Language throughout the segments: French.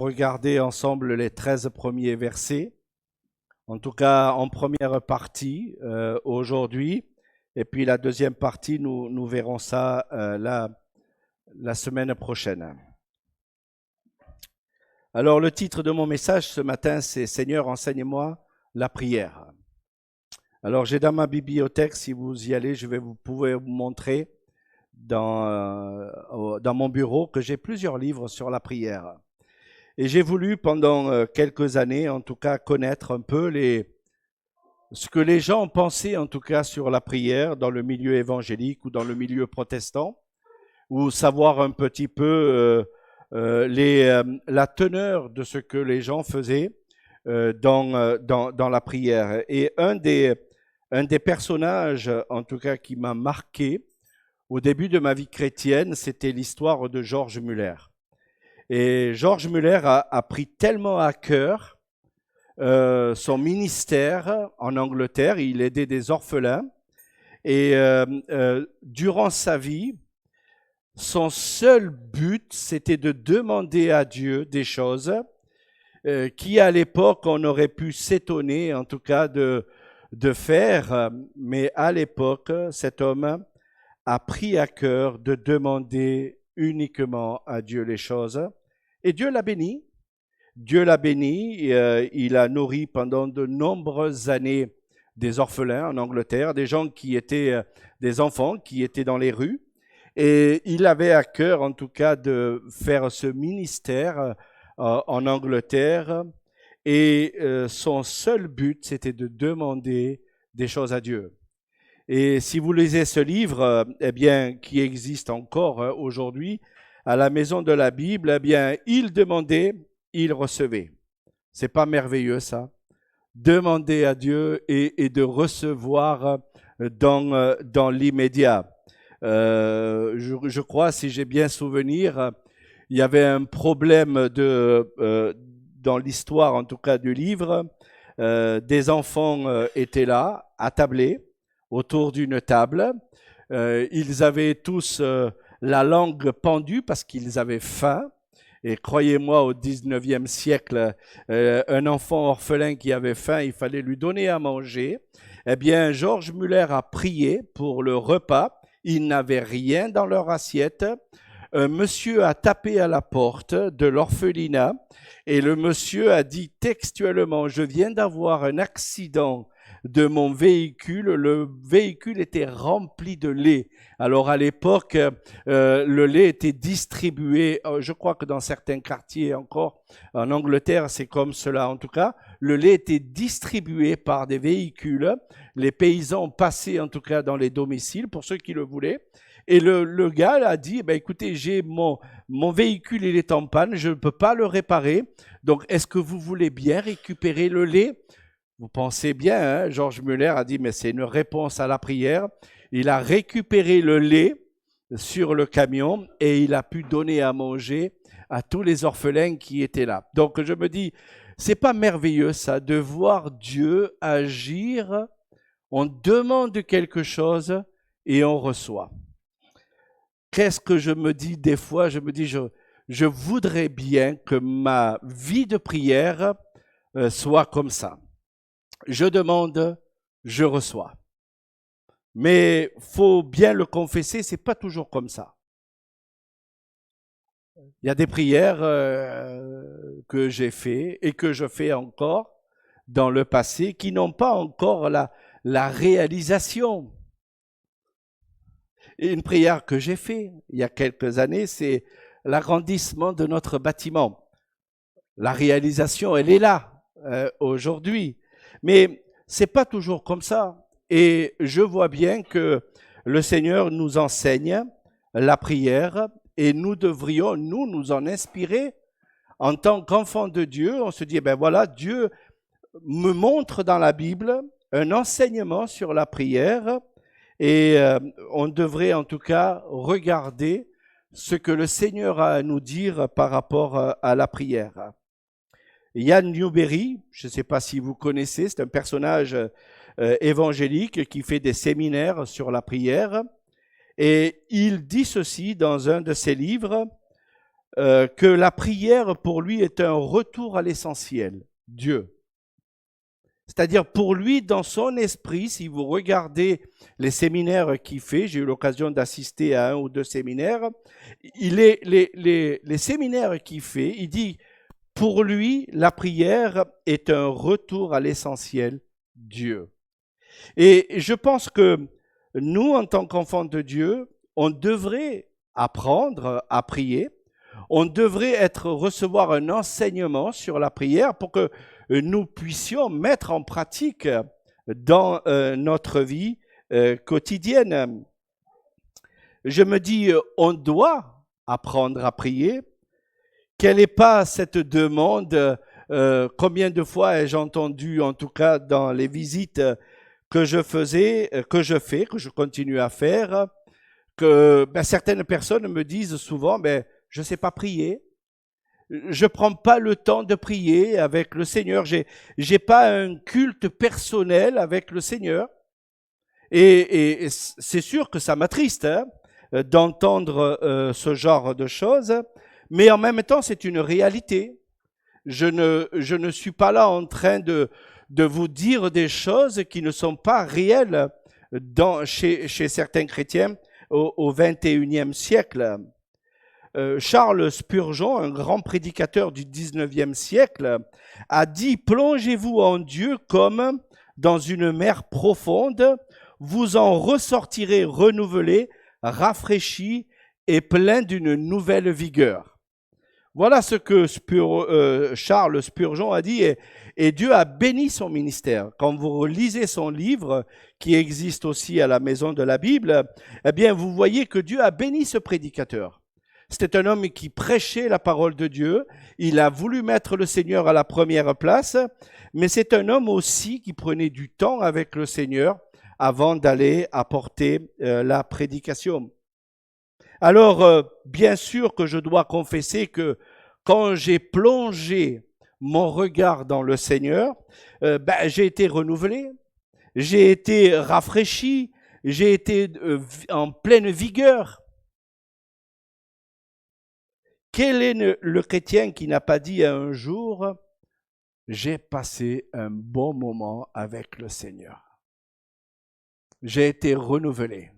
Regarder ensemble les 13 premiers versets, en tout cas en première partie aujourd'hui, et puis la deuxième partie, nous verrons ça la semaine prochaine. Alors le titre de mon message ce matin, c'est « Seigneur, enseigne-moi la prière ». Alors j'ai dans ma bibliothèque, si vous y allez, vous pouvez vous montrer dans mon bureau que j'ai plusieurs livres sur la prière. Et j'ai voulu pendant quelques années, en tout cas, connaître un peu ce que les gens pensaient, en tout cas, sur la prière dans le milieu évangélique ou dans le milieu protestant, ou savoir un petit peu la teneur de ce que les gens faisaient dans la prière. Et un des personnages, en tout cas, qui m'a marqué au début de ma vie chrétienne, c'était l'histoire de George Muller. Et George Muller a pris tellement à cœur son ministère en Angleterre. Il aidait des orphelins. Et durant sa vie, son seul but, c'était de demander à Dieu des choses qui, à l'époque, on aurait pu s'étonner, en tout cas, de faire. Mais à l'époque, cet homme a pris à cœur de demander uniquement à Dieu les choses. Et Dieu l'a béni. Dieu l'a béni. Il a nourri pendant de nombreuses années des orphelins en Angleterre, des gens qui étaient des enfants qui étaient dans les rues. Et il avait à cœur, en tout cas, de faire ce ministère en Angleterre. Et son seul but, c'était de demander des choses à Dieu. Et si vous lisez ce livre, eh bien, qui existe encore aujourd'hui, à la maison de la Bible, eh bien, il demandait, il recevait. C'est pas merveilleux ça? Demander à Dieu et de recevoir dans l'immédiat. Je crois, si j'ai bien souvenir, il y avait un problème dans l'histoire, en tout cas du livre. Des enfants étaient là, attablés, autour d'une table. Ils avaient tous la langue pendue parce qu'ils avaient faim. Et croyez-moi, au 19e siècle, un enfant orphelin qui avait faim, il fallait lui donner à manger. Eh bien, George Muller a prié pour le repas. Ils n'avaient rien dans leur assiette. Un monsieur a tapé à la porte de l'orphelinat et le monsieur a dit textuellement « Je viens d'avoir un accident de mon véhicule, le véhicule était rempli de lait. » Alors à l'époque, le lait était distribué, je crois que dans certains quartiers encore, en Angleterre, c'est comme cela en tout cas, le lait était distribué par des véhicules. Les paysans passaient en tout cas dans les domiciles pour ceux qui le voulaient. Et le gars a dit, bah, écoutez, j'ai mon véhicule, il est en panne, je ne peux pas le réparer. Donc, est-ce que vous voulez bien récupérer le lait? Vous pensez bien, hein? George Muller a dit, mais c'est une réponse à la prière. Il a récupéré le lait sur le camion et il a pu donner à manger à tous les orphelins qui étaient là. Donc, je me dis, c'est pas merveilleux ça, de voir Dieu agir. On demande quelque chose et on reçoit. Qu'est-ce que je me dis des fois? Je me dis, je voudrais bien que ma vie de prière soit comme ça. Je demande, je reçois. Mais faut bien le confesser, c'est pas toujours comme ça. Il y a des prières que j'ai fait et que je fais encore dans le passé qui n'ont pas encore la réalisation. Et une prière que j'ai faite il y a quelques années, c'est l'agrandissement de notre bâtiment. La réalisation, elle est là aujourd'hui. Mais c'est pas toujours comme ça. Et je vois bien que le Seigneur nous enseigne la prière et nous devrions, nous en inspirer. En tant qu'enfants de Dieu, on se dit, ben voilà, Dieu me montre dans la Bible un enseignement sur la prière et on devrait en tout cas regarder ce que le Seigneur a à nous dire par rapport à la prière. Ian Newberry, je ne sais pas si vous connaissez, c'est un personnage évangélique qui fait des séminaires sur la prière. Et il dit ceci dans un de ses livres, que la prière pour lui est un retour à l'essentiel, Dieu. C'est-à-dire pour lui, dans son esprit, si vous regardez les séminaires qu'il fait, j'ai eu l'occasion d'assister à un ou deux séminaires, les séminaires qu'il fait, il dit, pour lui, la prière est un retour à l'essentiel, Dieu. Et je pense que nous, en tant qu'enfants de Dieu, on devrait apprendre à prier. On devrait recevoir un enseignement sur la prière pour que nous puissions mettre en pratique dans notre vie quotidienne. Je me dis, on doit apprendre à prier. Quelle n'est pas cette demande? Combien de fois ai-je entendu, en tout cas dans les visites que je faisais, que je continue à faire, que certaines personnes me disent souvent, je ne sais pas prier, je ne prends pas le temps de prier avec le Seigneur, j'ai pas un culte personnel avec le Seigneur. Et c'est sûr que ça m'attriste d'entendre ce genre de choses, mais en même temps, c'est une réalité. Je ne suis pas là en train de vous dire des choses qui ne sont pas réelles chez certains chrétiens au XXIe siècle. Charles Spurgeon, un grand prédicateur du XIXe siècle, a dit « Plongez-vous en Dieu comme dans une mer profonde, vous en ressortirez renouvelé, rafraîchi et plein d'une nouvelle vigueur. » Voilà ce que Charles Spurgeon a dit, et Dieu a béni son ministère. Quand vous lisez son livre, qui existe aussi à la Maison de la Bible, eh bien, vous voyez que Dieu a béni ce prédicateur. C'était un homme qui prêchait la parole de Dieu. Il a voulu mettre le Seigneur à la première place, mais c'est un homme aussi qui prenait du temps avec le Seigneur avant d'aller apporter la prédication. Alors, bien sûr que je dois confesser que quand j'ai plongé mon regard dans le Seigneur, j'ai été renouvelé, j'ai été rafraîchi, j'ai été en pleine vigueur. Quel est le chrétien qui n'a pas dit un jour « J'ai passé un bon moment avec le Seigneur. J'ai été renouvelé.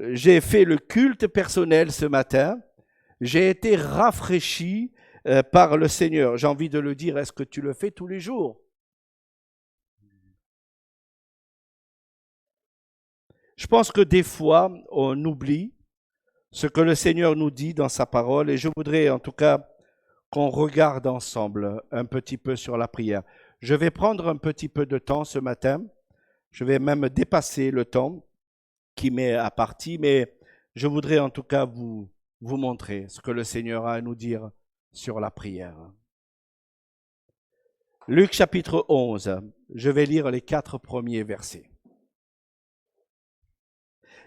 J'ai fait le culte personnel ce matin. J'ai été rafraîchi par le Seigneur. » J'ai envie de le dire, est-ce que tu le fais tous les jours? Je pense que des fois, on oublie ce que le Seigneur nous dit dans sa parole, et je voudrais en tout cas qu'on regarde ensemble un petit peu sur la prière. Je vais prendre un petit peu de temps ce matin, je vais même dépasser le temps qui m'est imparti, mais je voudrais en tout cas vous montrer ce que le Seigneur a à nous dire sur la prière. Luc chapitre 11, je vais lire les 4 premiers versets.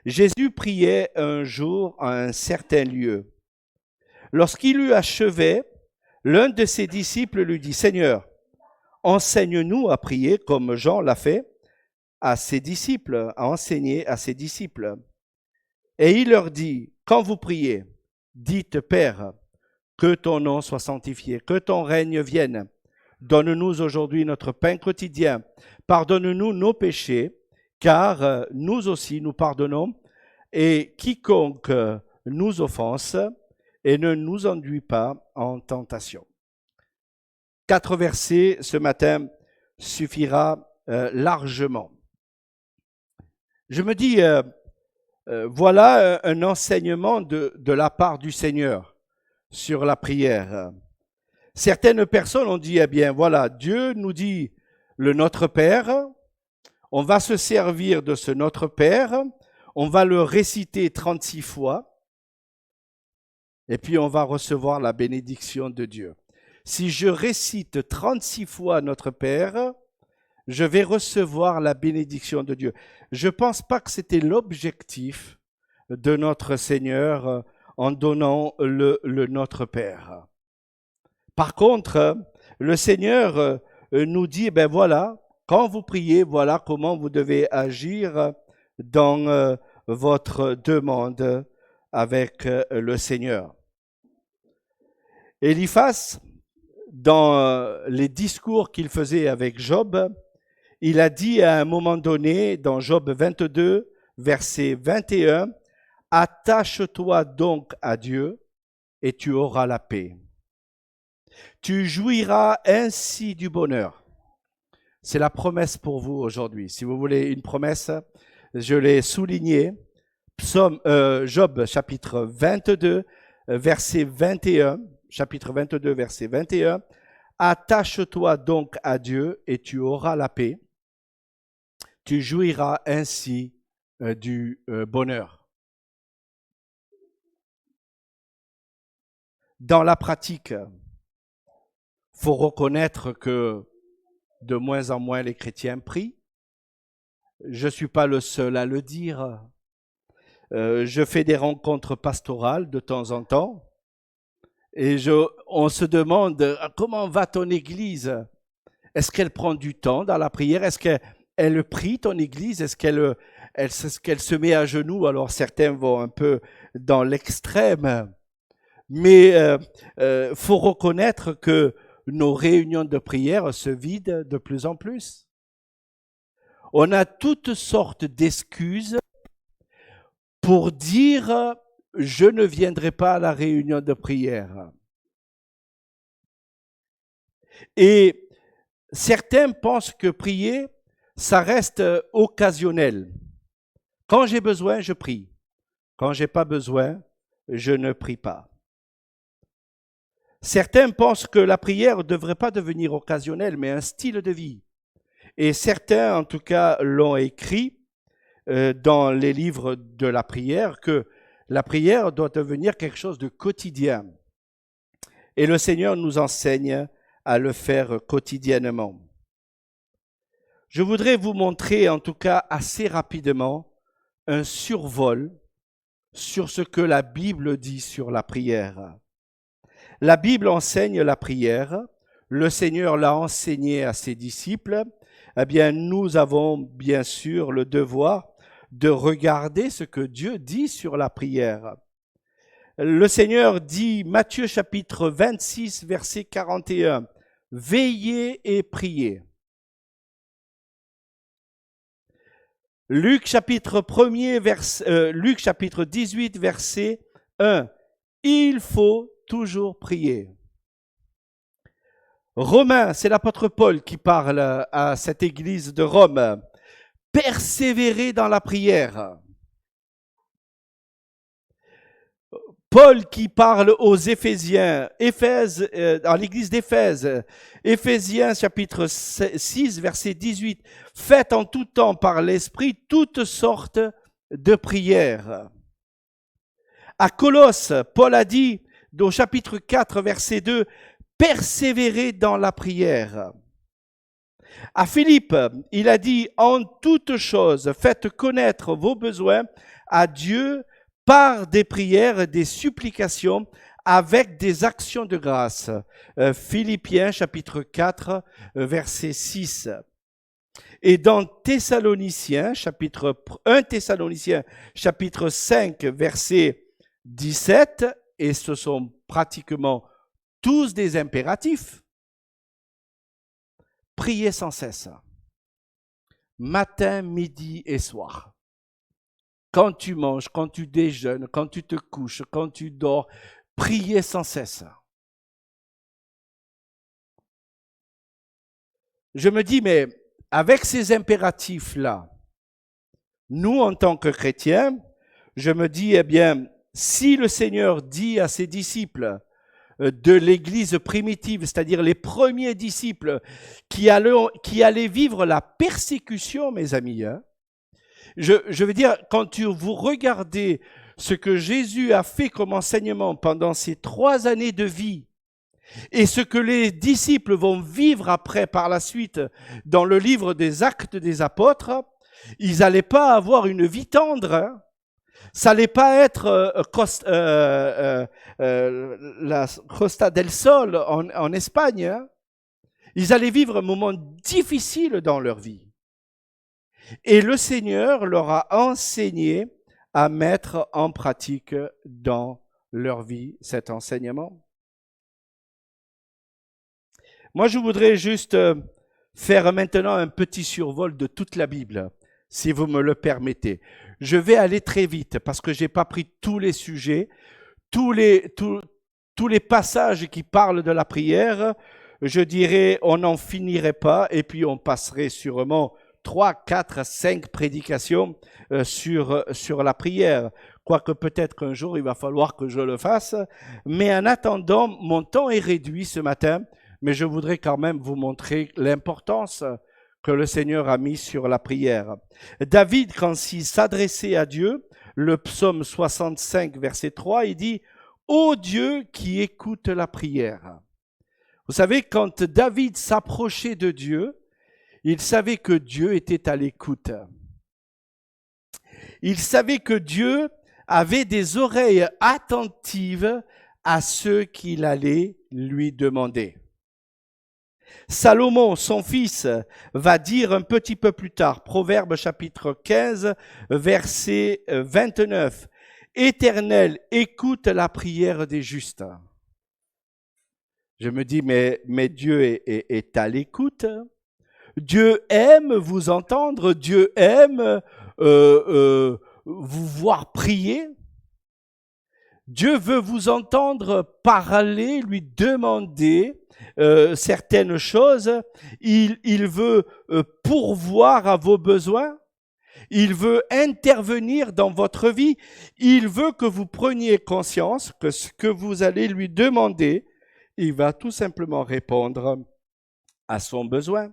Jésus priait un jour à un certain lieu. Lorsqu'il eut achevé, l'un de ses disciples lui dit « Seigneur, enseigne-nous à prier comme Jean l'a fait à ses disciples, à enseigner à ses disciples. » Et il leur dit « Quand vous priez, dites Père, que ton nom soit sanctifié, que ton règne vienne. Donne-nous aujourd'hui notre pain quotidien. Pardonne-nous nos péchés, car nous aussi nous pardonnons, et quiconque nous offense, et ne nous enduit pas en tentation. » 4 versets ce matin suffira largement. Je me dis, voilà un enseignement de la part du Seigneur sur la prière. Certaines personnes ont dit, eh bien voilà, Dieu nous dit le Notre Père, on va se servir de ce Notre Père, on va le réciter 36 fois, et puis on va recevoir la bénédiction de Dieu. Si je récite 36 fois Notre Père, je vais recevoir la bénédiction de Dieu. Je ne pense pas que c'était l'objectif de notre Seigneur en donnant le Notre Père. Par contre, le Seigneur nous dit, ben voilà, quand vous priez, voilà comment vous devez agir dans votre demande avec le Seigneur. Eliphaz, dans les discours qu'il faisait avec Job, il a dit à un moment donné, dans Job 22, verset 21, « Attache-toi donc à Dieu et tu auras la paix. Tu jouiras ainsi du bonheur. » C'est la promesse pour vous aujourd'hui. Si vous voulez une promesse, je l'ai soulignée. Job chapitre 22, verset 21. Chapitre 22, verset 21. Attache-toi donc à Dieu et tu auras la paix. Tu jouiras ainsi du bonheur. Dans la pratique, faut reconnaître que de moins en moins les chrétiens prient. Je ne suis pas le seul à le dire. Je fais des rencontres pastorales de temps en temps et on se demande comment va ton église? Est-ce qu'elle prend du temps dans la prière? Est-ce qu'elle prie ton église? Est-ce qu'elle se met à genoux? Alors certains vont un peu dans l'extrême, mais faut reconnaître que nos réunions de prière se vident de plus en plus. On a toutes sortes d'excuses pour dire « je ne viendrai pas à la réunion de prière ». Et certains pensent que prier, ça reste occasionnel. Quand j'ai besoin, je prie. Quand j'ai pas besoin, je ne prie pas. Certains pensent que la prière ne devrait pas devenir occasionnelle, mais un style de vie. Et certains, en tout cas, l'ont écrit dans les livres de la prière, que la prière doit devenir quelque chose de quotidien. Et le Seigneur nous enseigne à le faire quotidiennement. Je voudrais vous montrer, en tout cas assez rapidement, un survol sur ce que la Bible dit sur la prière. La Bible enseigne la prière, le Seigneur l'a enseigné à ses disciples. Eh bien, nous avons bien sûr le devoir de regarder ce que Dieu dit sur la prière. Le Seigneur dit, Matthieu chapitre 26, verset 41, « Veillez et priez ». Luc chapitre 18, verset 1, « Il faut toujours prier ». Romains, c'est l'apôtre Paul qui parle à cette église de Rome. Persévérer dans la prière. Paul qui parle aux Éphésiens, dans l'église d'Éphèse, Éphésiens chapitre 6, verset 18, « Faites en tout temps par l'Esprit toutes sortes de prières. » À Colosse, Paul a dit, au chapitre 4, verset 2, « Persévérez dans la prière. » À Philippe, il a dit, « En toutes choses, faites connaître vos besoins à Dieu par des prières, des supplications, avec des actions de grâce. » Philippiens chapitre 4, verset 6. Et dans Thessaloniciens, chapitre 1 Thessaloniciens, chapitre 5, verset 17, et ce sont pratiquement tous des impératifs. Priez sans cesse, matin, midi et soir. Quand tu manges, quand tu déjeunes, quand tu te couches, quand tu dors, priez sans cesse. Je me dis, mais avec ces impératifs-là, nous, en tant que chrétiens, je me dis, eh bien, si le Seigneur dit à ses disciples de l'Église primitive, c'est-à-dire les premiers disciples qui allaient vivre la persécution, mes amis, hein, je veux dire, quand vous regardez ce que Jésus a fait comme enseignement pendant ces 3 années de vie et ce que les disciples vont vivre après par la suite dans le livre des Actes des Apôtres, ils n'allaient pas avoir une vie tendre. Hein. Ça n'allait pas être la Costa del Sol en Espagne. Hein. Ils allaient vivre un moment difficile dans leur vie. Et le Seigneur leur a enseigné à mettre en pratique dans leur vie cet enseignement. Moi, je voudrais juste faire maintenant un petit survol de toute la Bible, si vous me le permettez. Je vais aller très vite parce que je n'ai pas pris tous les sujets, tous les passages qui parlent de la prière. Je dirais, on n'en finirait pas et puis on passerait sûrement 3, 4, 5 prédications sur la prière. Quoique peut-être qu'un jour, il va falloir que je le fasse. Mais en attendant, mon temps est réduit ce matin, mais je voudrais quand même vous montrer l'importance que le Seigneur a mis sur la prière. David, quand il s'adressait à Dieu, le psaume 65, verset 3, il dit « Ô Dieu qui écoute la prière ». Vous savez, quand David s'approchait de Dieu, il savait que Dieu était à l'écoute. Il savait que Dieu avait des oreilles attentives à ce qu'il allait lui demander. Salomon, son fils, va dire un petit peu plus tard, Proverbe chapitre 15, verset 29, « Éternel, écoute la prière des justes. » Je me dis, mais Dieu est à l'écoute. Dieu aime vous entendre, Dieu aime vous voir prier. Dieu veut vous entendre parler, lui demander certaines choses. Il veut pourvoir à vos besoins. Il veut intervenir dans votre vie. Il veut que vous preniez conscience que ce que vous allez lui demander, il va tout simplement répondre à son besoin.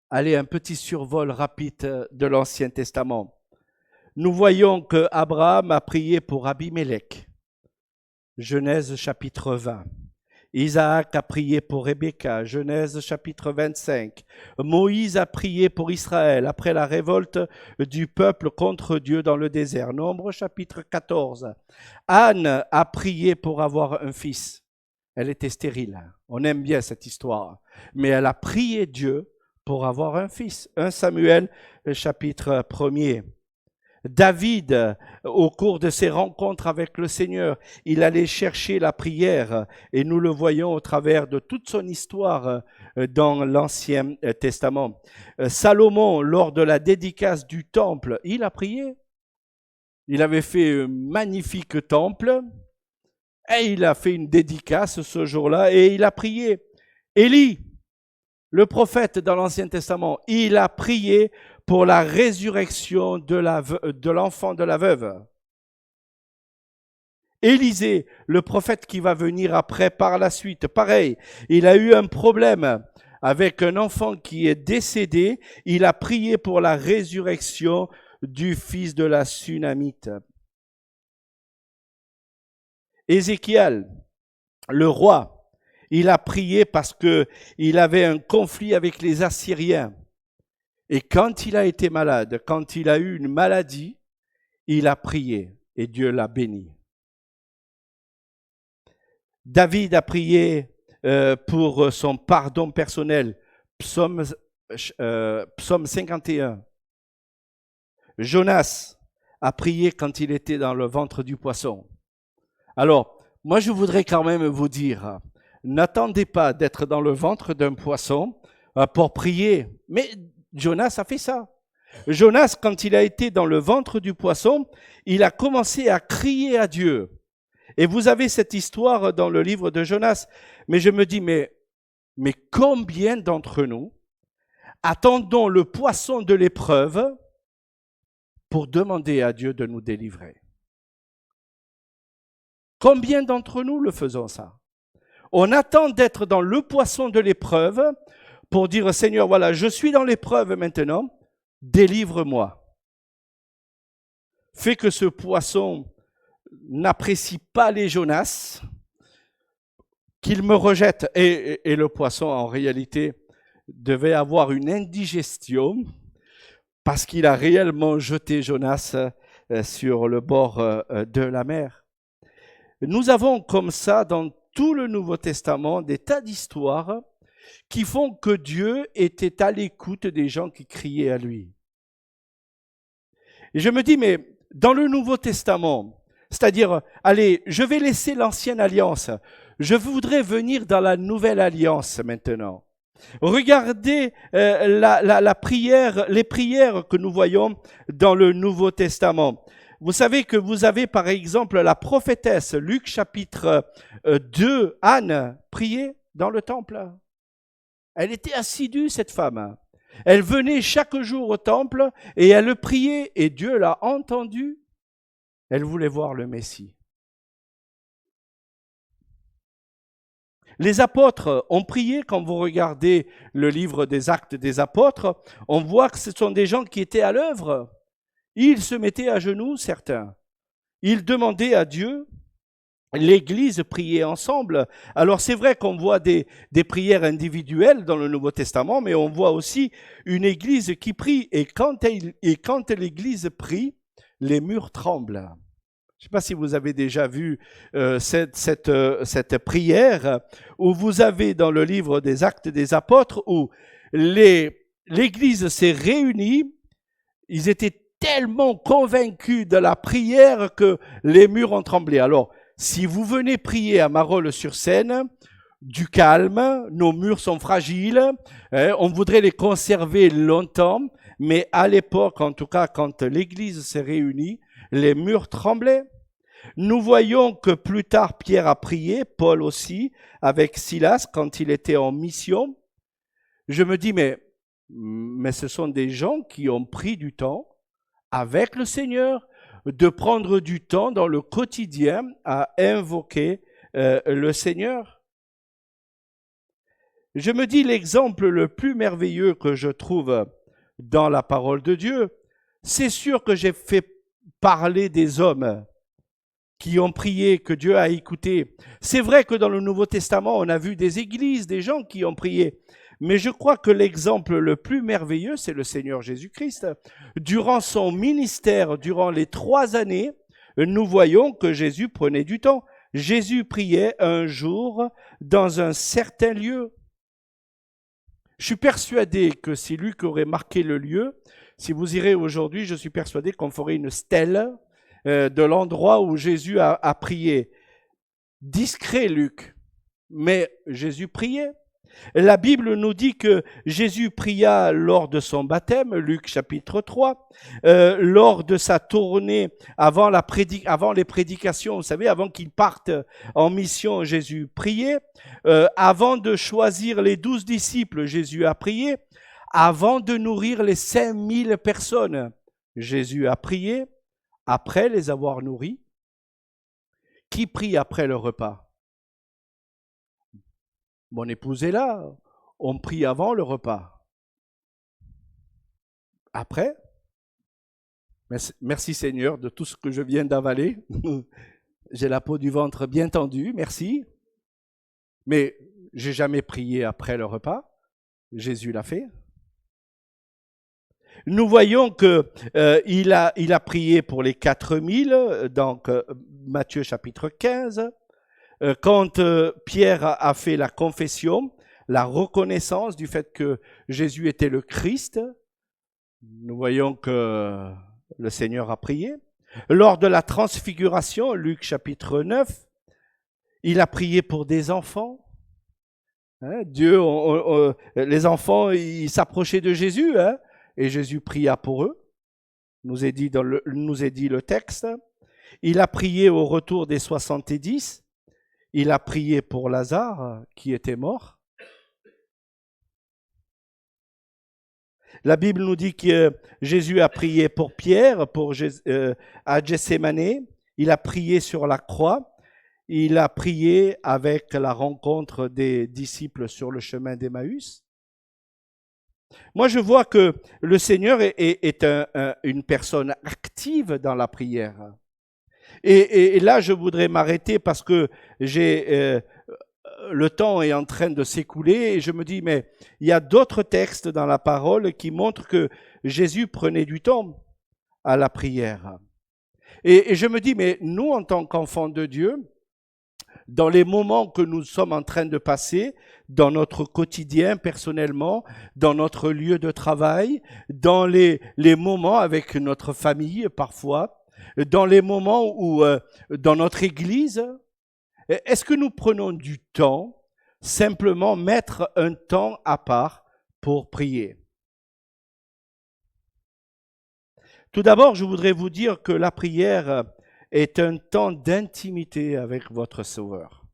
Allez, un petit survol rapide de l'Ancien Testament. Nous voyons que Abraham a prié pour Abimelech. Genèse chapitre 20. Isaac a prié pour Rebecca. Genèse chapitre 25. Moïse a prié pour Israël après la révolte du peuple contre Dieu dans le désert. Nombre chapitre 14. Anne a prié pour avoir un fils. Elle était stérile. On aime bien cette histoire. Mais elle a prié Dieu pour avoir un fils. 1 Samuel chapitre 1er. David, au cours de ses rencontres avec le Seigneur, il allait chercher la prière et nous le voyons au travers de toute son histoire dans l'Ancien Testament. Salomon, lors de la dédicace du temple, il a prié. Il avait fait un magnifique temple et il a fait une dédicace ce jour-là et il a prié. Élie, le prophète dans l'Ancien Testament, il a prié pour la résurrection de l'enfant de la veuve. Élisée, le prophète qui va venir après par la suite, pareil, il a eu un problème avec un enfant qui est décédé, il a prié pour la résurrection du fils de la Sunamite. Ézéchiel, le roi, il a prié parce qu'il avait un conflit avec les Assyriens. Et quand il a été malade, quand il a eu une maladie, il a prié et Dieu l'a béni. David a prié pour son pardon personnel, psaume 51. Jonas a prié quand il était dans le ventre du poisson. Alors, moi je voudrais quand même vous dire, n'attendez pas d'être dans le ventre d'un poisson pour prier, mais Jonas a fait ça. Jonas, quand il a été dans le ventre du poisson, il a commencé à crier à Dieu. Et vous avez cette histoire dans le livre de Jonas. Mais je me dis, mais combien d'entre nous attendons le poisson de l'épreuve pour demander à Dieu de nous délivrer? Combien d'entre nous le faisons ça? On attend d'être dans le poisson de l'épreuve pour dire, Seigneur, voilà, je suis dans l'épreuve maintenant, délivre-moi. Fais que ce poisson n'apprécie pas les Jonas, qu'il me rejette. Et le poisson, en réalité, devait avoir une indigestion parce qu'il a réellement jeté Jonas sur le bord de la mer. Nous avons comme ça, dans tout le Nouveau Testament, des tas d'histoires qui font que Dieu était à l'écoute des gens qui criaient à lui. Et je me dis, mais dans le Nouveau Testament, C'est-à-dire, allez, je vais laisser l'ancienne alliance. Je voudrais venir dans la nouvelle alliance maintenant. Regardez la prière, les prières que nous voyons dans le Nouveau Testament. Vous savez que vous avez par exemple la prophétesse, Luc chapitre 2, Anne, priait dans le temple. Elle était assidue, cette femme. Elle venait chaque jour au temple et elle priait et Dieu l'a entendue. Elle voulait voir le Messie. Les apôtres ont prié. Quand vous regardez le livre des Actes des apôtres, on voit que ce sont des gens qui étaient à l'œuvre. Ils se mettaient à genoux, certains. Ils demandaient à Dieu. L'Église priait ensemble. Alors c'est vrai qu'on voit des prières individuelles dans le Nouveau Testament, mais on voit aussi une Église qui prie. Et quand l'Église prie, les murs tremblent. Je ne sais pas si vous avez déjà vu cette prière où vous avez dans le livre des Actes des Apôtres où l'Église s'est réunie. Ils étaient tellement convaincus de la prière que les murs ont tremblé. Alors, si vous venez prier à Marolles-sur-Seine, du calme, nos murs sont fragiles, on voudrait les conserver longtemps, mais à l'époque, en tout cas, quand l'Église s'est réunie, les murs tremblaient. Nous voyons que plus tard, Pierre a prié, Paul aussi, avec Silas, quand il était en mission. Je me dis, mais ce sont des gens qui ont pris du temps avec le Seigneur, de prendre du temps dans le quotidien à invoquer le Seigneur. Je me dis, l'exemple le plus merveilleux que je trouve dans la parole de Dieu, c'est sûr que j'ai fait parler des hommes qui ont prié, que Dieu a écouté. C'est vrai que dans le Nouveau Testament, on a vu des églises, des gens qui ont prié. Mais je crois que l'exemple le plus merveilleux, c'est le Seigneur Jésus-Christ. Durant son ministère, durant les 3 années, nous voyons que Jésus prenait du temps. Jésus priait un jour dans un certain lieu. Je suis persuadé que si Luc aurait marqué le lieu, si vous irez aujourd'hui, je suis persuadé qu'on ferait une stèle de l'endroit où Jésus a prié. Discret, Luc, mais Jésus priait. La Bible nous dit que Jésus pria lors de son baptême, Luc chapitre 3, lors de sa tournée avant les prédications, vous savez, avant qu'il parte en mission, Jésus priait. Avant de choisir les 12 disciples, Jésus a prié. Avant de nourrir les 5000 personnes, Jésus a prié. Après les avoir nourris, qui prie après le repas? Mon épouse est là, on prie avant le repas. Après, merci Seigneur de tout ce que je viens d'avaler. J'ai la peau du ventre bien tendue, merci. Mais j'ai jamais prié après le repas. Jésus l'a fait. Nous voyons que il a prié pour les 4000, donc Matthieu chapitre 15. Quand Pierre a fait la confession, la reconnaissance du fait que Jésus était le Christ, nous voyons que le Seigneur a prié. Lors de la transfiguration, Luc chapitre 9, il a prié pour des enfants. Dieu, les enfants, ils s'approchaient de Jésus, et Jésus pria pour eux, nous est dit le texte. Il a prié au retour des 70. Il a prié pour Lazare, qui était mort. La Bible nous dit que Jésus a prié pour Pierre, à Gethsémane. Il a prié sur la croix. Il a prié avec la rencontre des disciples sur le chemin d'Emmaüs. Moi, je vois que le Seigneur est une personne active dans la prière. Et là, je voudrais m'arrêter parce que le temps est en train de s'écouler et je me dis, mais il y a d'autres textes dans la parole qui montrent que Jésus prenait du temps à la prière. Et je me dis, mais nous, en tant qu'enfants de Dieu, dans les moments que nous sommes en train de passer, dans notre quotidien personnellement, dans notre lieu de travail, dans les moments avec notre famille parfois, dans les moments où, dans notre Église, est-ce que nous prenons du temps, simplement mettre un temps à part pour prier? Tout d'abord, je voudrais vous dire que la prière est un temps d'intimité avec votre Sauveur.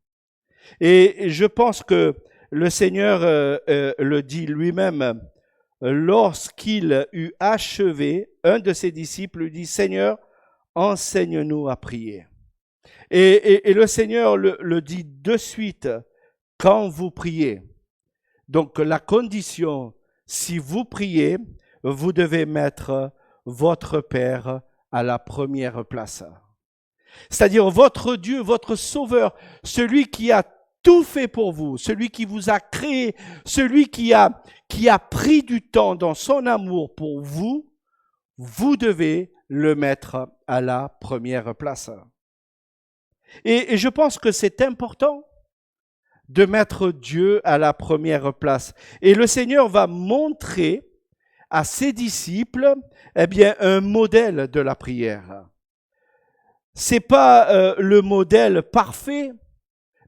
Et je pense que le Seigneur le dit lui-même, lorsqu'il eut achevé, un de ses disciples lui dit, Seigneur, enseigne-nous à prier. Et le Seigneur le dit de suite, quand vous priez. Donc la condition, si vous priez, vous devez mettre votre Père à la première place. C'est-à-dire votre Dieu, votre Sauveur, celui qui a tout fait pour vous, celui qui vous a créé, celui qui a pris du temps dans son amour pour vous, vous devez le mettre à la première place. Et je pense que c'est important de mettre Dieu à la première place. Et le Seigneur va montrer à ses disciples, eh bien, un modèle de la prière. C'est pas le modèle parfait,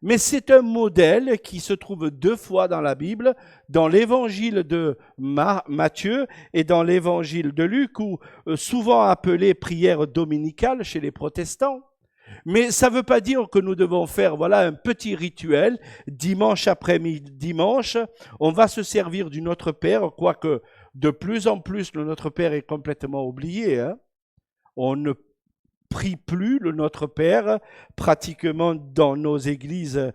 mais c'est un modèle qui se trouve 2 fois dans la Bible, dans l'évangile de Matthieu et dans l'évangile de Luc, ou souvent appelé prière dominicale chez les protestants. Mais ça ne veut pas dire que nous devons faire un petit rituel, dimanche après-midi, dimanche, on va se servir du Notre Père, quoique de plus en plus le Notre Père est complètement oublié. Hein. On ne prie plus le Notre Père pratiquement dans nos églises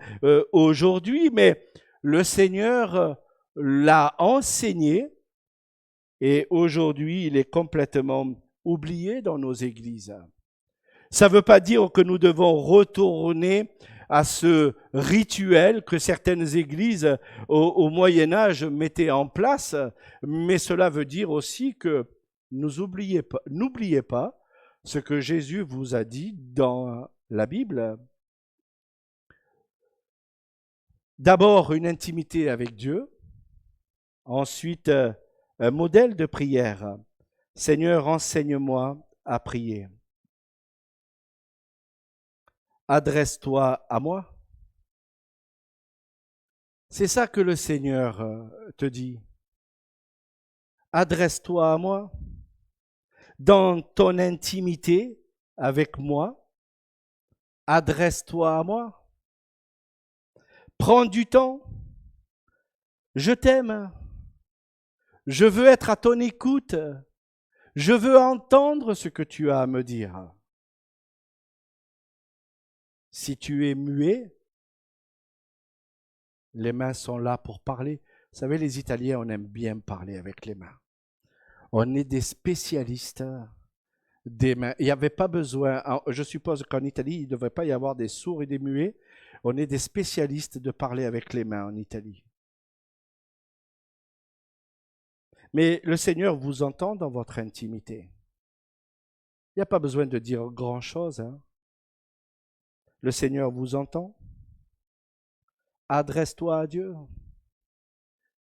aujourd'hui, mais le Seigneur l'a enseigné et aujourd'hui il est complètement oublié dans nos églises. Ça ne veut pas dire que nous devons retourner à ce rituel que certaines églises au Moyen-Âge mettaient en place, mais cela veut dire aussi que n'oubliez pas ce que Jésus vous a dit dans la Bible. D'abord, une intimité avec Dieu. Ensuite, un modèle de prière. Seigneur, enseigne-moi à prier. Adresse-toi à moi. C'est ça que le Seigneur te dit. Adresse-toi à moi. Dans ton intimité avec moi, adresse-toi à moi. Prends du temps. Je t'aime. Je veux être à ton écoute. Je veux entendre ce que tu as à me dire. Si tu es muet, les mains sont là pour parler. Vous savez, les Italiens, on aime bien parler avec les mains. On est des spécialistes des mains. Il n'y avait pas besoin, je suppose qu'en Italie, il ne devrait pas y avoir des sourds et des muets. On est des spécialistes de parler avec les mains en Italie. Mais le Seigneur vous entend dans votre intimité. Il n'y a pas besoin de dire grand-chose. Hein. Le Seigneur vous entend. Adresse-toi à Dieu.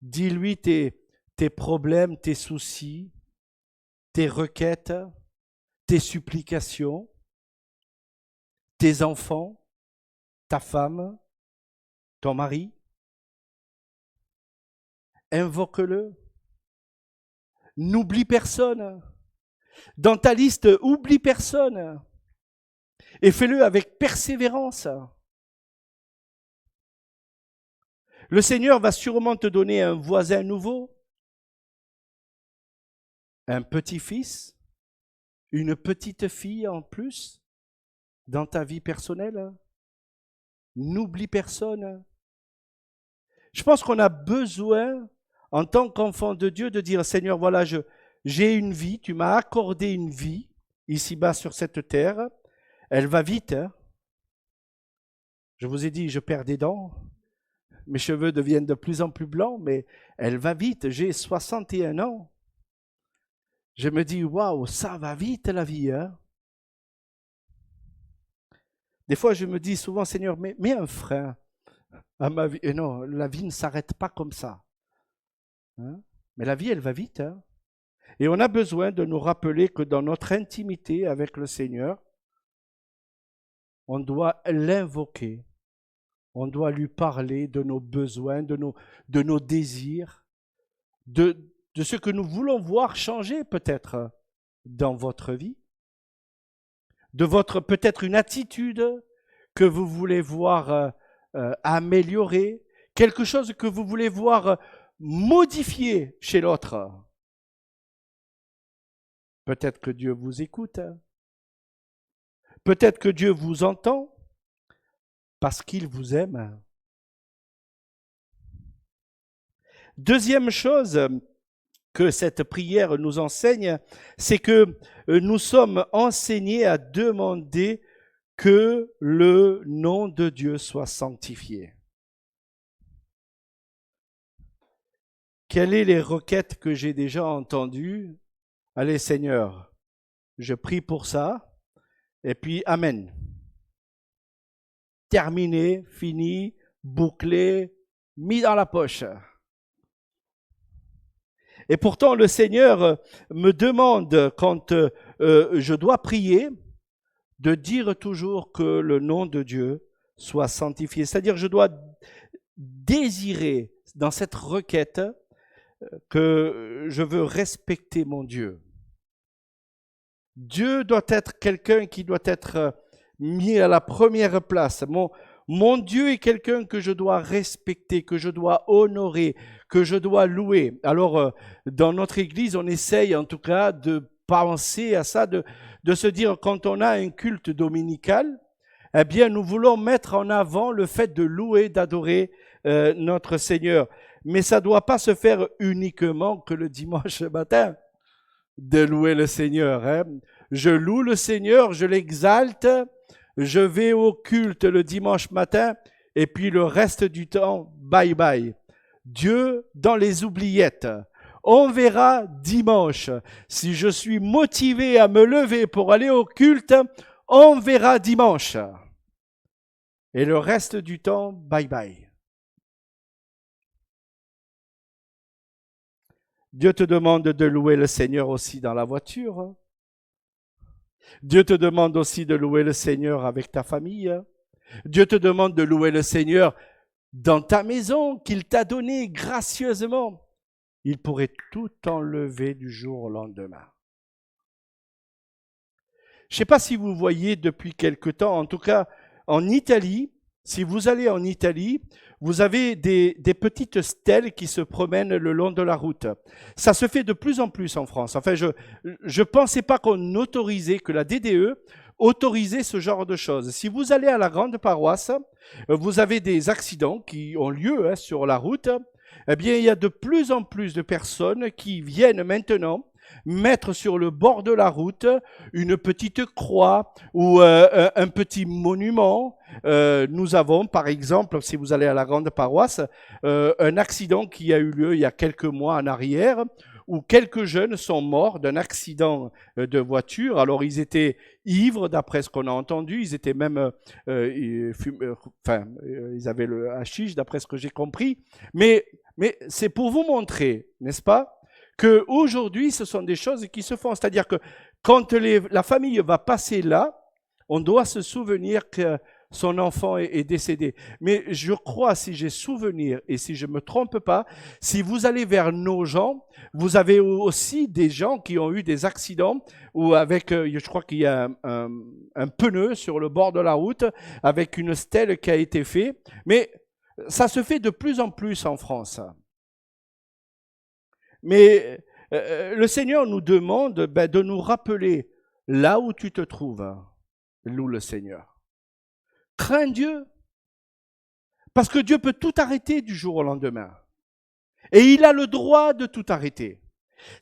Dis-lui tes problèmes, tes soucis, tes requêtes, tes supplications, tes enfants, ta femme, ton mari. Invoque-le. N'oublie personne. Dans ta liste, oublie personne. Et fais-le avec persévérance. Le Seigneur va sûrement te donner un voisin nouveau, un petit-fils, une petite fille en plus dans ta vie personnelle. N'oublie personne. Je pense qu'on a besoin, en tant qu'enfant de Dieu, de dire, Seigneur, voilà, j'ai une vie, tu m'as accordé une vie ici-bas sur cette terre. Elle va vite. Hein. Je vous ai dit, je perds des dents. Mes cheveux deviennent de plus en plus blancs, mais elle va vite. J'ai 61 ans. Je me dis, waouh, ça va vite la vie. Hein? Des fois, je me dis souvent, Seigneur, mets un frein à ma vie. Et non, la vie ne s'arrête pas comme ça. Hein? Mais la vie, elle va vite. Hein? Et on a besoin de nous rappeler que dans notre intimité avec le Seigneur, on doit l'invoquer, on doit lui parler de nos besoins, de nos désirs, de ce que nous voulons voir changer peut-être dans votre vie, de votre peut-être une attitude que vous voulez voir améliorer, quelque chose que vous voulez voir modifier chez l'autre. Peut-être que Dieu vous écoute, peut-être que Dieu vous entend parce qu'il vous aime. Deuxième chose que cette prière nous enseigne, c'est que nous sommes enseignés à demander que le nom de Dieu soit sanctifié. Quelles sont les requêtes que j'ai déjà entendues? Allez Seigneur, je prie pour ça, et puis Amen. Terminé, fini, bouclé, mis dans la poche. Et pourtant, le Seigneur me demande, quand je dois prier, de dire toujours que le nom de Dieu soit sanctifié. C'est-à-dire, je dois désirer dans cette requête que je veux respecter mon Dieu. Dieu doit être quelqu'un qui doit être mis à la première place. Mon Dieu est quelqu'un que je dois respecter, que je dois honorer, que je dois louer. Alors, dans notre Église, on essaye en tout cas de penser à ça, de se dire quand on a un culte dominical, eh bien, nous voulons mettre en avant le fait de louer, d'adorer notre Seigneur. Mais ça ne doit pas se faire uniquement que le dimanche matin, de louer le Seigneur. Hein. Je loue le Seigneur, je l'exalte, je vais au culte le dimanche matin, et puis le reste du temps, bye bye. Dieu dans les oubliettes. On verra dimanche. Si je suis motivé à me lever pour aller au culte, on verra dimanche. Et le reste du temps, bye bye. Dieu te demande de louer le Seigneur aussi dans la voiture. Dieu te demande aussi de louer le Seigneur avec ta famille. Dieu te demande de louer le Seigneur dans ta maison qu'il t'a donné gracieusement. Il pourrait tout enlever du jour au lendemain. Je ne sais pas si vous voyez depuis quelque temps, en tout cas en Italie, si vous allez en Italie, vous avez des petites stèles qui se promènent le long de la route. Ça se fait de plus en plus en France. Enfin, je ne pensais pas qu'on autorisait, que la DDE autorisait ce genre de choses. Si vous allez à la grande paroisse, vous avez des accidents qui ont lieu sur la route. Eh bien, il y a de plus en plus de personnes qui viennent maintenant mettre sur le bord de la route une petite croix ou un petit monument. Nous avons, par exemple, si vous allez à la grande paroisse, un accident qui a eu lieu il y a quelques mois en arrière, où quelques jeunes sont morts d'un accident de voiture. Alors, ils étaient ivres, d'après ce qu'on a entendu. Ils étaient même, ils avaient le hashish, d'après ce que j'ai compris. Mais c'est pour vous montrer, n'est-ce pas, qu'aujourd'hui, ce sont des choses qui se font. C'est-à-dire que quand la famille va passer là, on doit se souvenir que son enfant est décédé. Mais je crois, si j'ai souvenir et si je ne me trompe pas, si vous allez vers nos gens, vous avez aussi des gens qui ont eu des accidents où avec, je crois qu'il y a un pneu sur le bord de la route avec une stèle qui a été faite. Mais ça se fait de plus en plus en France. Mais le Seigneur nous demande de nous rappeler là où tu te trouves, loue le Seigneur. Crains Dieu, parce que Dieu peut tout arrêter du jour au lendemain. Et il a le droit de tout arrêter.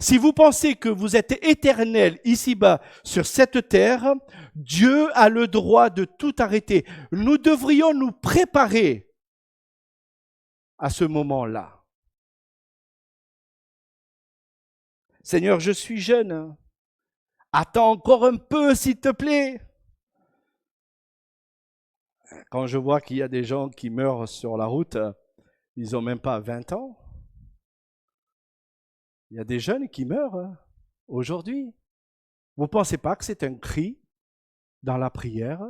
Si vous pensez que vous êtes éternel ici-bas sur cette terre, Dieu a le droit de tout arrêter. Nous devrions nous préparer à ce moment-là. Seigneur, je suis jeune. Attends encore un peu, s'il te plaît. Quand je vois qu'il y a des gens qui meurent sur la route, ils n'ont même pas 20 ans. Il y a des jeunes qui meurent. aujourd'hui. Vous ne pensez pas que c'est un cri dans la prière?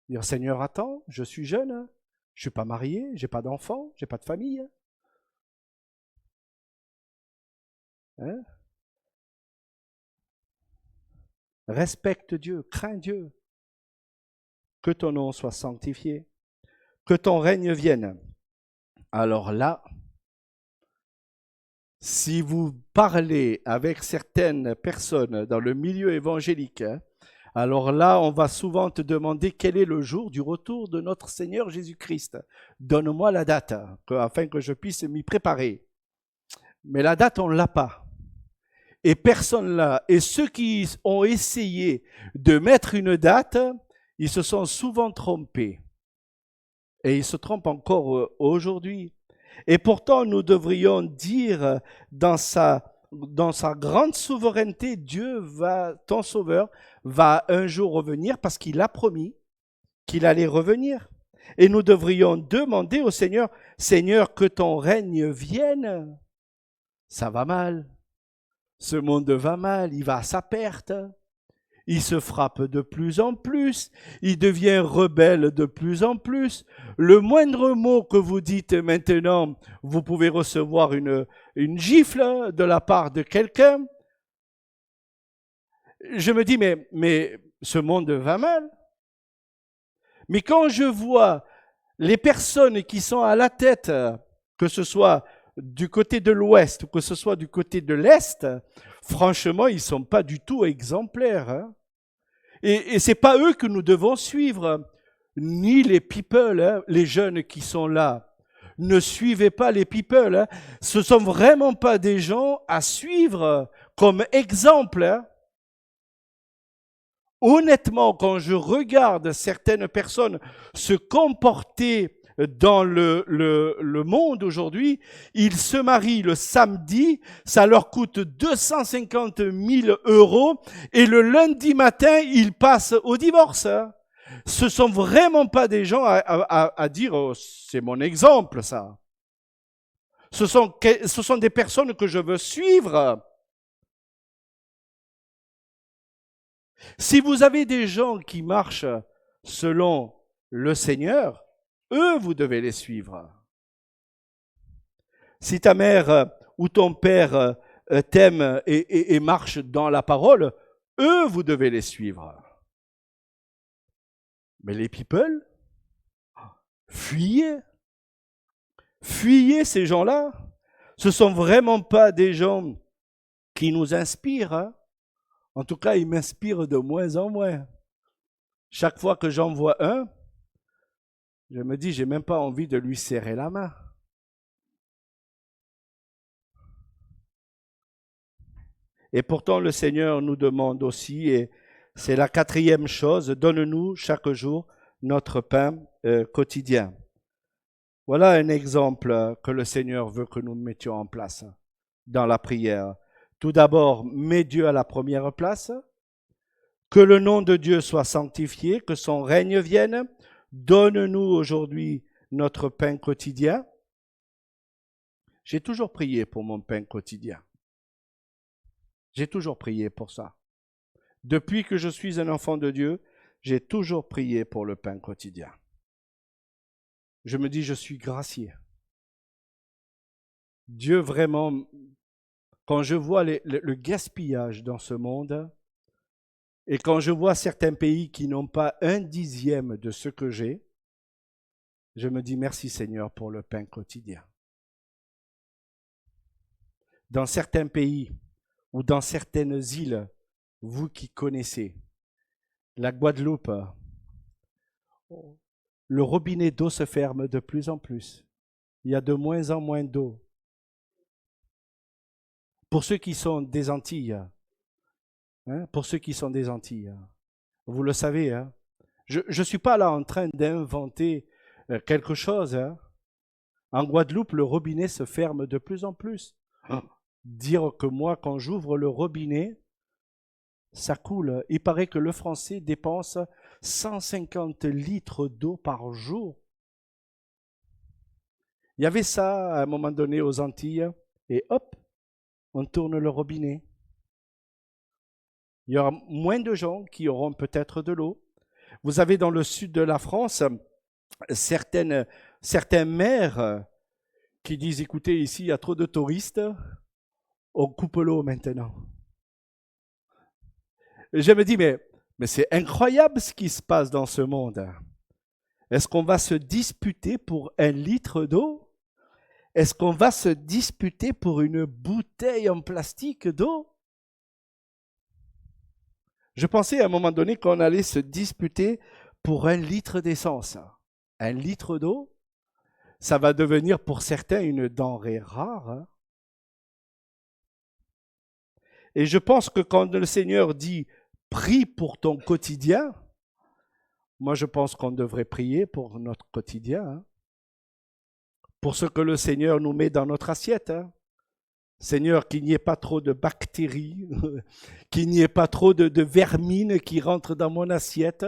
Dire Seigneur, attends, je suis jeune, je ne suis pas marié, je n'ai pas d'enfant, je n'ai pas de famille. Hein? Respecte Dieu, crains Dieu, que ton nom soit sanctifié, que ton règne vienne. Alors là, si vous parlez avec certaines personnes dans le milieu évangélique, alors là, on va souvent te demander quel est le jour du retour de notre Seigneur Jésus-Christ. Donne-moi la date, afin que je puisse m'y préparer. Mais la date, on ne l'a pas. Et personne là. Et ceux qui ont essayé de mettre une date, ils se sont souvent trompés. Et ils se trompent encore aujourd'hui. Et pourtant, nous devrions dire dans sa grande souveraineté, Dieu ton Sauveur, va un jour revenir parce qu'il a promis qu'il allait revenir. Et nous devrions demander au Seigneur, Seigneur, que ton règne vienne. Ça va mal. Ce monde va mal, il va à sa perte. Il se frappe de plus en plus, il devient rebelle de plus en plus. Le moindre mot que vous dites maintenant, vous pouvez recevoir une gifle de la part de quelqu'un. Je me dis, mais ce monde va mal. Mais quand je vois les personnes qui sont à la tête, que ce soit du côté de l'Ouest ou que ce soit du côté de l'Est, franchement, ils ne sont pas du tout exemplaires. Hein. Et ce n'est pas eux que nous devons suivre, ni les people, hein, les jeunes qui sont là. Ne suivez pas les people. Hein. Ce ne sont vraiment pas des gens à suivre comme exemple. Hein. Honnêtement, quand je regarde certaines personnes se comporter dans le monde aujourd'hui, ils se marient le samedi, ça leur coûte 250 000 € et le lundi matin, ils passent au divorce. Ce sont vraiment pas des gens à dire oh, c'est mon exemple ça. Ce sont des personnes que je veux suivre. Si vous avez des gens qui marchent selon le Seigneur, eux, vous devez les suivre. Si ta mère ou ton père t'aime et marche dans la parole, eux, vous devez les suivre. Mais les people, fuyez. Fuyez ces gens-là. Ce ne sont vraiment pas des gens qui nous inspirent. Hein. En tout cas, ils m'inspirent de moins en moins. Chaque fois que j'en vois un, je me dis, j'ai même pas envie de lui serrer la main. Et pourtant, le Seigneur nous demande aussi, et c'est la quatrième chose, donne-nous chaque jour notre pain quotidien. Voilà un exemple que le Seigneur veut que nous mettions en place dans la prière. Tout d'abord, mets Dieu à la première place, que le nom de Dieu soit sanctifié, que son règne vienne. Donne-nous aujourd'hui notre pain quotidien. J'ai toujours prié pour mon pain quotidien. J'ai toujours prié pour ça. Depuis que je suis un enfant de Dieu, j'ai toujours prié pour le pain quotidien. Je me dis, je suis gracié. Dieu vraiment, quand je vois le gaspillage dans ce monde, et quand je vois certains pays qui n'ont pas 1/10 de ce que j'ai, je me dis merci Seigneur pour le pain quotidien. Dans certains pays ou dans certaines îles, vous qui connaissez, la Guadeloupe, le robinet d'eau se ferme de plus en plus. Il y a de moins en moins d'eau. Pour ceux qui sont des Antilles, pour ceux qui sont des Antilles, vous le savez, hein, je ne suis pas là en train d'inventer quelque chose. Hein. En Guadeloupe, le robinet se ferme de plus en plus. Dire que moi, quand j'ouvre le robinet, ça coule. Il paraît que le Français dépense 150 litres d'eau par jour. Il y avait ça à un moment donné aux Antilles, et hop, on tourne le robinet. Il y aura moins de gens qui auront peut-être de l'eau. Vous avez dans le sud de la France certains maires qui disent, écoutez, ici, il y a trop de touristes, on coupe l'eau maintenant. Je me dis, mais c'est incroyable ce qui se passe dans ce monde. Est-ce qu'on va se disputer pour 1 litre d'eau? Est-ce qu'on va se disputer pour une bouteille en plastique d'eau? Je pensais à un moment donné qu'on allait se disputer pour 1 litre d'essence. 1 litre d'eau, ça va devenir pour certains une denrée rare. Hein? Et je pense que quand le Seigneur dit « prie pour ton quotidien », moi je pense qu'on devrait prier pour notre quotidien, hein? Pour ce que le Seigneur nous met dans notre assiette. Hein? Seigneur, qu'il n'y ait pas trop de bactéries, qu'il n'y ait pas trop de vermines qui rentrent dans mon assiette.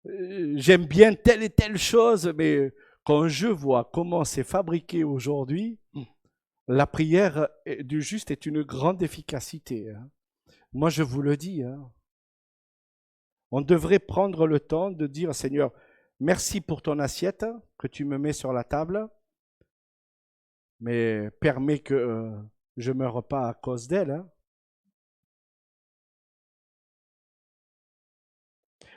J'aime bien telle et telle chose, mais quand je vois comment c'est fabriqué aujourd'hui, la prière du juste est une grande efficacité. Hein. Moi, je vous le dis. Hein. On devrait prendre le temps de dire, Seigneur, merci pour ton assiette que tu me mets sur la table, mais permets que je ne meure pas à cause d'elle. Hein.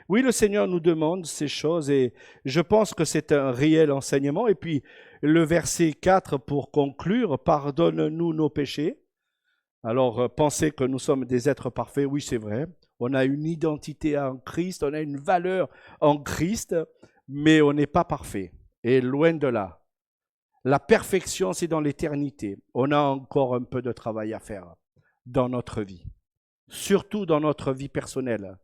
Oui, le Seigneur nous demande ces choses et je pense que c'est un réel enseignement. Et puis le verset 4 pour conclure, pardonne-nous nos péchés. Alors pensez que nous sommes des êtres parfaits, oui c'est vrai. On a une identité en Christ, on a une valeur en Christ, mais on n'est pas parfait. Et loin de là. La perfection, c'est dans l'éternité. On a encore un peu de travail à faire dans notre vie, surtout dans notre vie personnelle.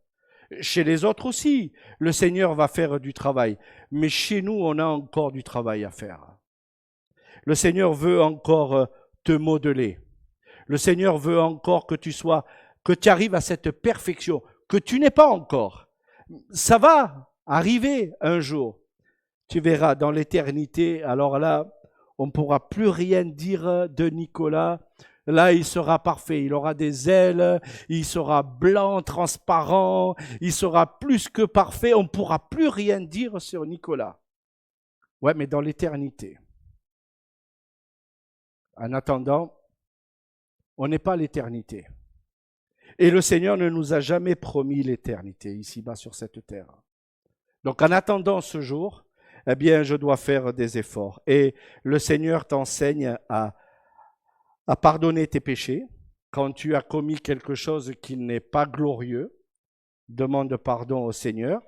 Chez les autres aussi, le Seigneur va faire du travail, mais chez nous, on a encore du travail à faire. Le Seigneur veut encore te modeler. Le Seigneur veut encore que tu arrives à cette perfection que tu n'es pas encore. Ça va arriver un jour. Tu verras dans l'éternité, alors là, on ne pourra plus rien dire de Nicolas. Là, il sera parfait. Il aura des ailes, il sera blanc, transparent, il sera plus que parfait. On ne pourra plus rien dire sur Nicolas. Ouais, mais dans l'éternité. En attendant, on n'est pas l'éternité. Et le Seigneur ne nous a jamais promis l'éternité ici-bas sur cette terre. Donc en attendant ce jour, eh bien, je dois faire des efforts. Et le Seigneur t'enseigne à pardonner tes péchés. Quand tu as commis quelque chose qui n'est pas glorieux, demande pardon au Seigneur.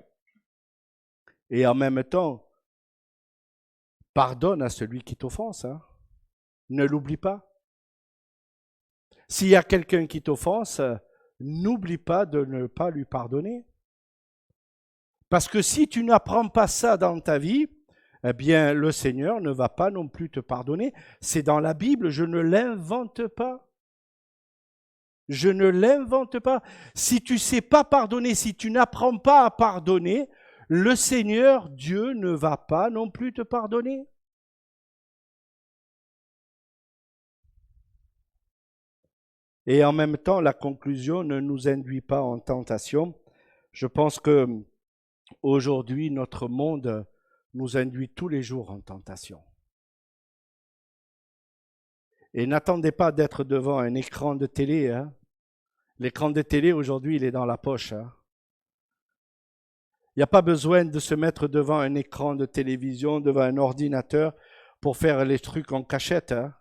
Et en même temps, pardonne à celui qui t'offense. Hein. Ne l'oublie pas. S'il y a quelqu'un qui t'offense, n'oublie pas de ne pas lui pardonner. Parce que si tu n'apprends pas ça dans ta vie, eh bien, le Seigneur ne va pas non plus te pardonner. C'est dans la Bible, je ne l'invente pas. Je ne l'invente pas. Si tu ne sais pas pardonner, si tu n'apprends pas à pardonner, le Seigneur, Dieu, ne va pas non plus te pardonner. Et en même temps, la conclusion ne nous induit pas en tentation. Je pense que aujourd'hui, notre monde nous induit tous les jours en tentation. Et n'attendez pas d'être devant un écran de télé. Hein. L'écran de télé, aujourd'hui, il est dans la poche. Hein. Il n'y a pas besoin de se mettre devant un écran de télévision, devant un ordinateur pour faire les trucs en cachette. Hein.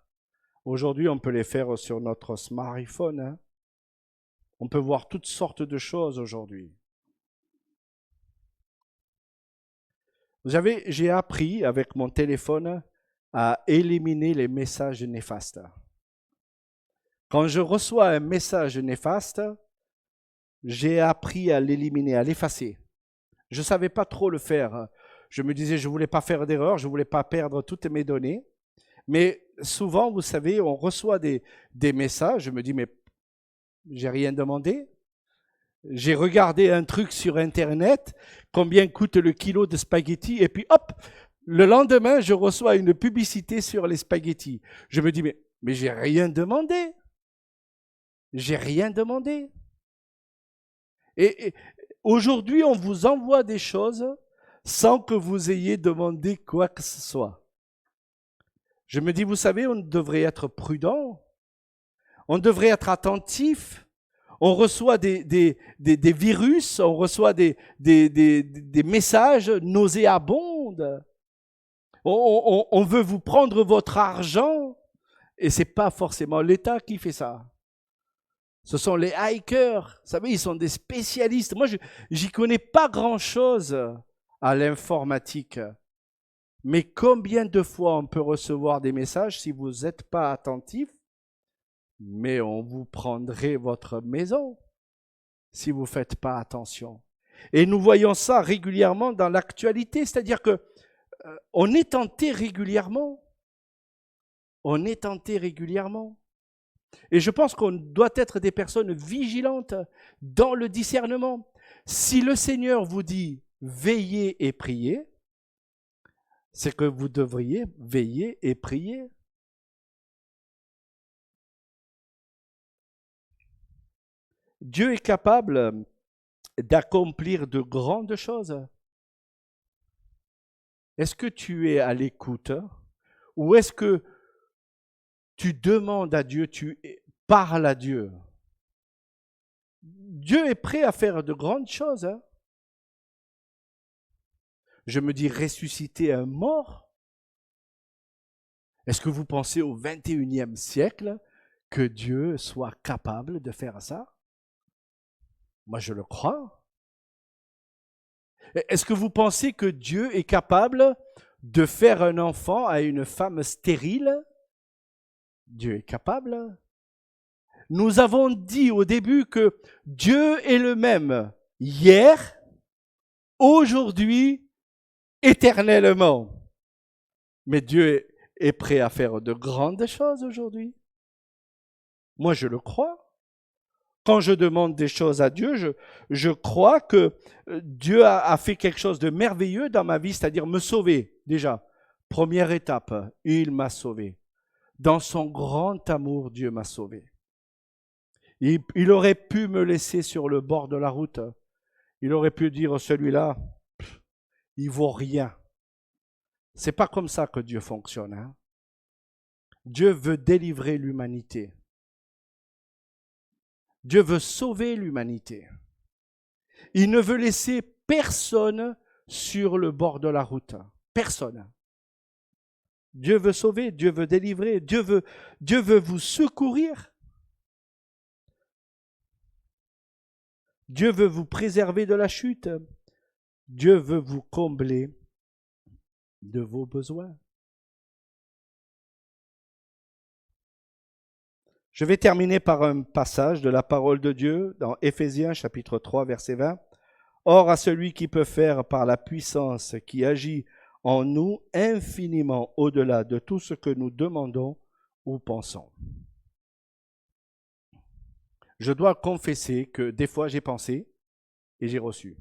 Aujourd'hui, on peut les faire sur notre smartphone. Hein. On peut voir toutes sortes de choses aujourd'hui. J'ai appris avec mon téléphone à éliminer les messages néfastes. Quand je reçois un message néfaste, j'ai appris à l'éliminer, à l'effacer. Je ne savais pas trop le faire. Je me disais, je ne voulais pas faire d'erreur, je ne voulais pas perdre toutes mes données. Mais souvent, vous savez, on reçoit des messages, je me dis, mais j'ai rien demandé. J'ai regardé un truc sur Internet, combien coûte le kilo de spaghettis, et puis hop, le lendemain, je reçois une publicité sur les spaghettis. Je me dis, mais j'ai rien demandé. J'ai rien demandé. Et aujourd'hui, on vous envoie des choses sans que vous ayez demandé quoi que ce soit. Je me dis, vous savez, on devrait être prudent, on devrait être attentif. On reçoit des virus, on reçoit des messages nauséabonds. On veut vous prendre votre argent et ce n'est pas forcément l'État qui fait ça. Ce sont les hackers. Vous savez, ils sont des spécialistes. Moi, j'y connais pas grand-chose à l'informatique. Mais combien de fois on peut recevoir des messages si vous n'êtes pas attentif, mais on vous prendrait votre maison si vous ne faites pas attention. Et nous voyons ça régulièrement dans l'actualité, c'est-à-dire que on est tenté régulièrement. On est tenté régulièrement. Et je pense qu'on doit être des personnes vigilantes dans le discernement. Si le Seigneur vous dit veillez et priez, c'est que vous devriez veiller et prier. Dieu est capable d'accomplir de grandes choses. Est-ce que tu es à l'écoute ou est-ce que tu demandes à Dieu, tu parles à Dieu? Dieu est prêt à faire de grandes choses. Je me dis ressusciter un mort. Est-ce que vous pensez au 21e siècle que Dieu soit capable de faire ça? Moi, je le crois. Est-ce que vous pensez que Dieu est capable de faire un enfant à une femme stérile? Dieu est capable. Nous avons dit au début que Dieu est le même hier, aujourd'hui, éternellement. Mais Dieu est prêt à faire de grandes choses aujourd'hui. Moi, je le crois. Quand je demande des choses à Dieu, je crois que Dieu a fait quelque chose de merveilleux dans ma vie, c'est-à-dire me sauver. Déjà, première étape, il m'a sauvé. Dans son grand amour, Dieu m'a sauvé. Il aurait pu me laisser sur le bord de la route. Il aurait pu dire, celui-là, il vaut rien. C'est pas comme ça que Dieu fonctionne. Hein? Dieu veut délivrer l'humanité. Dieu veut sauver l'humanité. Il ne veut laisser personne sur le bord de la route. Personne. Dieu veut sauver, Dieu veut délivrer, Dieu veut vous secourir. Dieu veut vous préserver de la chute. Dieu veut vous combler de vos besoins. Je vais terminer par un passage de la parole de Dieu dans Éphésiens chapitre 3 verset 20. Or à celui qui peut faire par la puissance qui agit en nous infiniment au-delà de tout ce que nous demandons ou pensons. Je dois confesser que des fois j'ai pensé et j'ai reçu.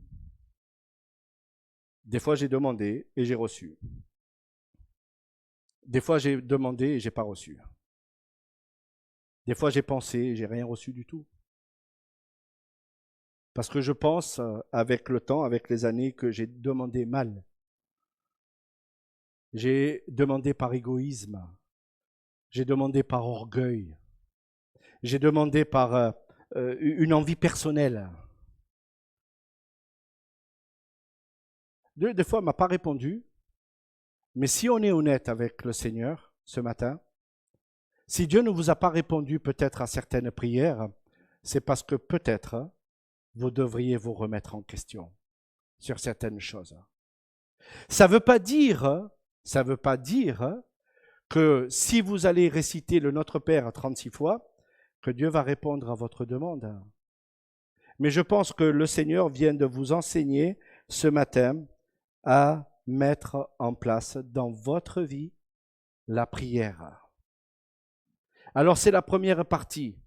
Des fois j'ai demandé et j'ai reçu. Des fois j'ai demandé et j'ai pas reçu. Des fois j'ai pensé et j'ai rien reçu du tout. Parce que je pense avec le temps, avec les années, que j'ai demandé mal. J'ai demandé par égoïsme. J'ai demandé par orgueil. J'ai demandé par une envie personnelle. Dieu, des fois, ne m'a pas répondu. Mais si on est honnête avec le Seigneur ce matin, si Dieu ne vous a pas répondu peut-être à certaines prières, c'est parce que peut-être vous devriez vous remettre en question sur certaines choses. Ça ne veut pas dire que si vous allez réciter le Notre Père 36 fois, que Dieu va répondre à votre demande. Mais je pense que le Seigneur vient de vous enseigner ce matin à mettre en place dans votre vie la prière. Alors c'est la première partie.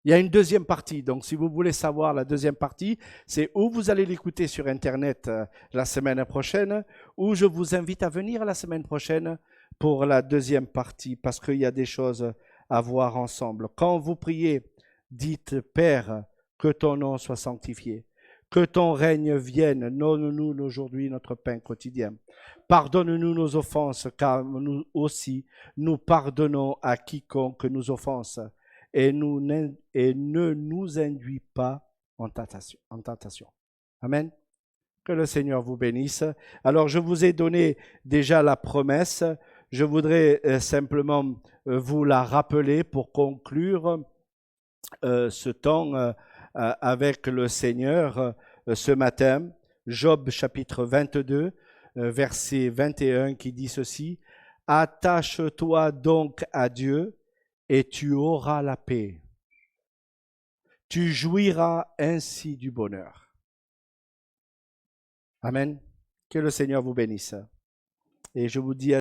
Il y a une deuxième partie, donc si vous voulez savoir la deuxième partie, c'est où vous allez l'écouter sur Internet la semaine prochaine, ou je vous invite à venir la semaine prochaine pour la deuxième partie, parce qu'il y a des choses à voir ensemble. Quand vous priez, dites « Père, Que ton nom soit sanctifié. Que ton règne vienne. Donne-nous aujourd'hui notre pain quotidien. Pardonne-nous nos offenses, car nous aussi, nous pardonnons à quiconque nous offense. Et ne nous induis pas en tentation. Amen. Que le Seigneur vous bénisse. Alors, je vous ai donné déjà la promesse. Je voudrais simplement vous la rappeler pour conclure ce temps avec le Seigneur ce matin. Job chapitre 22, verset 21 qui dit ceci. Attache-toi donc à Dieu et tu auras la paix. Tu jouiras ainsi du bonheur. Amen. Que le Seigneur vous bénisse. Et je vous dis à